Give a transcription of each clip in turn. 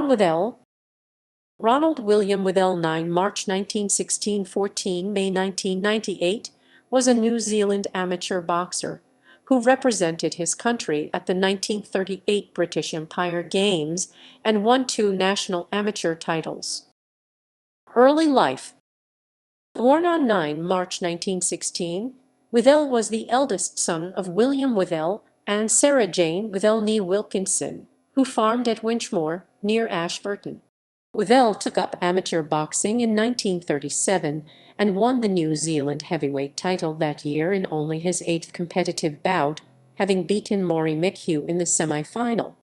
Withell. Ronald William Withell 9 March 1916 – 14 May 1998 was a New Zealand amateur boxer who represented his country at the 1938 British Empire Games and won 2 national amateur titles. Early life. Born on 9 March 1916, Withell was the eldest son of William Withell and Sarah Jane Withell nee Wilkinson, who farmed at Winchmore, near Ashburton. Withell took up amateur boxing in 1937 and won the New Zealand heavyweight title that year in only his 8th competitive bout, having beaten Maury McHugh in the semi-final.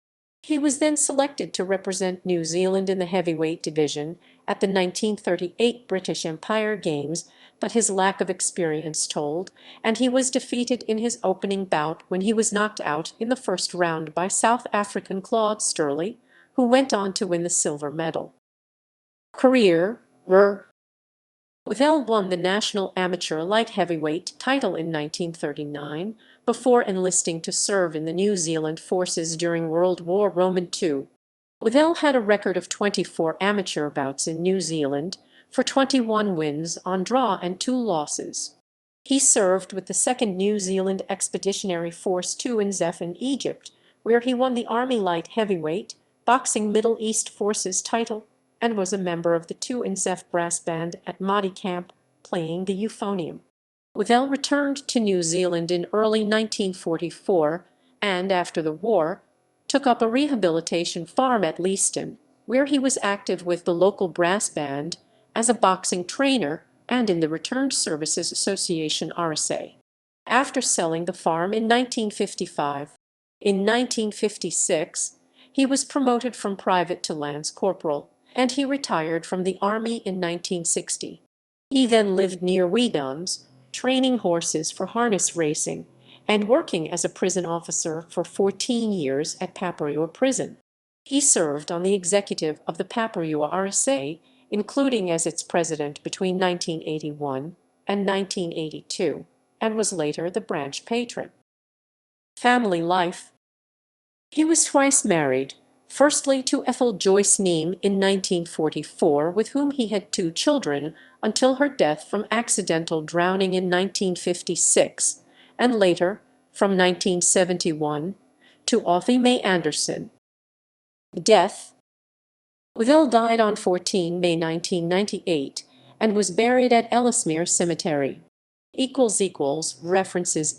He was then selected to represent New Zealand in the heavyweight division at the 1938 British Empire Games, but his lack of experience told, and he was defeated in his opening bout when he was knocked out in the first round by South African Claude Sturley, who went on to win the silver medal. Career. Withell won the national amateur light heavyweight title in 1939 before enlisting to serve in the New Zealand forces during World War II. Withell had a record of 24 amateur bouts in New Zealand for 21 wins on draw and 2 losses. He served with the 2nd New Zealand Expeditionary Force 2 in Zef in Egypt, where he won the Army Light Heavyweight Boxing Middle East Forces title and was a member of the 2 in Zef brass band at Mahdi Camp, playing the euphonium. Withell returned to New Zealand in early 1944 and, after the war, took up a rehabilitation farm at Leeston, where he was active with the local brass band as a boxing trainer and in the Returned Services Association RSA. After selling the farm in 1955, in 1956, he was promoted from private to lance corporal, and he retired from the Army in 1960. He then lived near Weedons, training horses for harness racing, and working as a prison officer for 14 years at Paparoa Prison. He served on the executive of the Paparoa RSA, including as its president between 1981 and 1982, and was later the branch patron. Family life. He was twice married, firstly to Ethel Joyce Neame in 1944, with whom he had 2 children until her death from accidental drowning in 1956, and later, from 1971, to Authie May Anderson. Death. Withell died on 14 May 1998 and was buried at Ellesmere Cemetery. References